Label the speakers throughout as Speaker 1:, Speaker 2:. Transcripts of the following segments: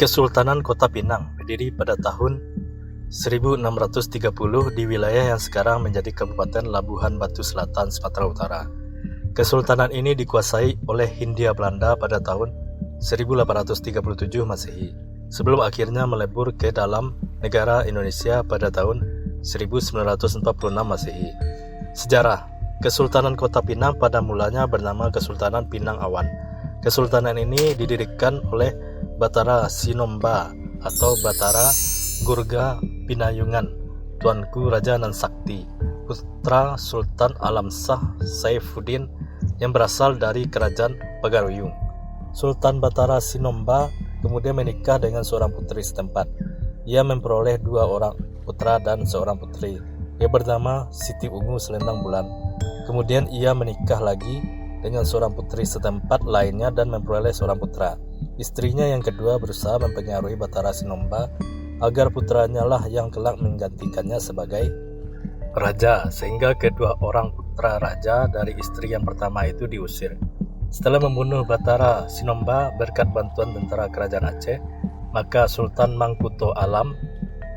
Speaker 1: Kesultanan Kota Pinang berdiri pada tahun 1630 di wilayah yang sekarang menjadi Kabupaten Labuhan Batu Selatan, Sumatera Utara. Kesultanan ini dikuasai oleh Hindia Belanda pada tahun 1837 Masehi, sebelum akhirnya melebur ke dalam negara Indonesia pada tahun 1946 Masehi. Sejarah: Kesultanan Kota Pinang pada mulanya bernama Kesultanan Pinang Awan. Kesultanan ini didirikan oleh Batara Sinomba atau Batara Gurga Pinayungan, Tuanku Raja Nan Sakti, putra Sultan Alam Shah Saifuddin yang berasal dari Kerajaan Pagaruyung. Sultan Batara Sinomba kemudian menikah dengan seorang putri setempat. Ia memperoleh 2 orang putra dan seorang putri. Ia bernama Siti Ungu Selendang Bulan. Kemudian ia menikah lagi dengan seorang putri setempat lainnya dan memperoleh seorang putra. Istrinya yang kedua berusaha mempengaruhi Batara Sinomba agar putranya lah yang kelak menggantikannya sebagai raja, sehingga kedua orang putra raja dari istri yang pertama itu diusir. Setelah membunuh Batara Sinomba berkat bantuan tentara kerajaan Aceh, maka Sultan Mangkuto Alam,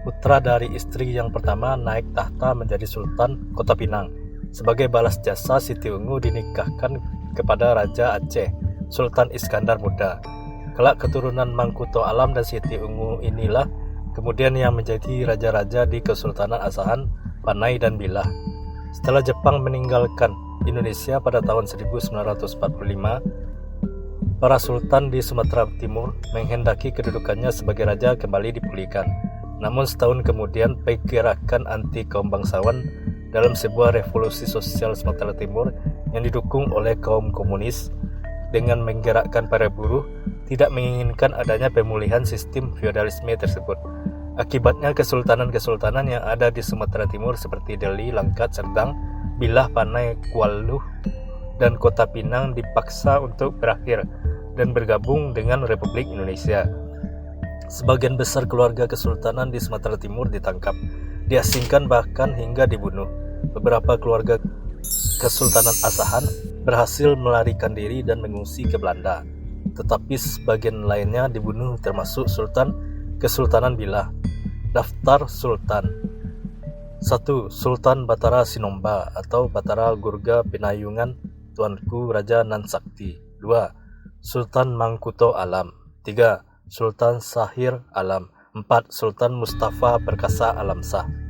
Speaker 1: putra dari istri yang pertama, naik tahta menjadi Sultan Kota Pinang. Sebagai balas jasa, Siti Ungu dinikahkan kepada Raja Aceh, Sultan Iskandar Muda. Kelak keturunan Mangkuto Alam dan Siti Ungu inilah kemudian yang menjadi raja-raja di Kesultanan Asahan, Panai, dan Bilah. Setelah Jepang meninggalkan Indonesia pada tahun 1945, para sultan di Sumatera Timur menghendaki kedudukannya sebagai raja kembali dipulihkan. Namun setahun kemudian, pergerakan anti kaum bangsawan dalam sebuah revolusi sosial Sumatera Timur yang didukung oleh kaum komunis dengan menggerakkan para buruh tidak menginginkan adanya pemulihan sistem feodalisme tersebut. Akibatnya kesultanan-kesultanan yang ada di Sumatera Timur seperti Deli, Langkat, Serdang, Bilah, Panai, Kuala, dan Kota Pinang dipaksa untuk berakhir dan bergabung dengan Republik Indonesia. Sebagian besar keluarga kesultanan di Sumatera Timur ditangkap, diasingkan, bahkan hingga dibunuh. Beberapa keluarga Kesultanan Asahan berhasil melarikan diri dan mengungsi ke Belanda, tetapi sebagian lainnya dibunuh, termasuk Kesultanan Bilah. Daftar Sultan: 1. Sultan Batara Sinomba atau Batara Gurga Pinayungan, Tuanku Raja Nan Sakti. 2. Sultan Mangkuto Alam. 3. Sultan Sahir Alam. 4. Sultan Mustafa Perkasa Alam Shah.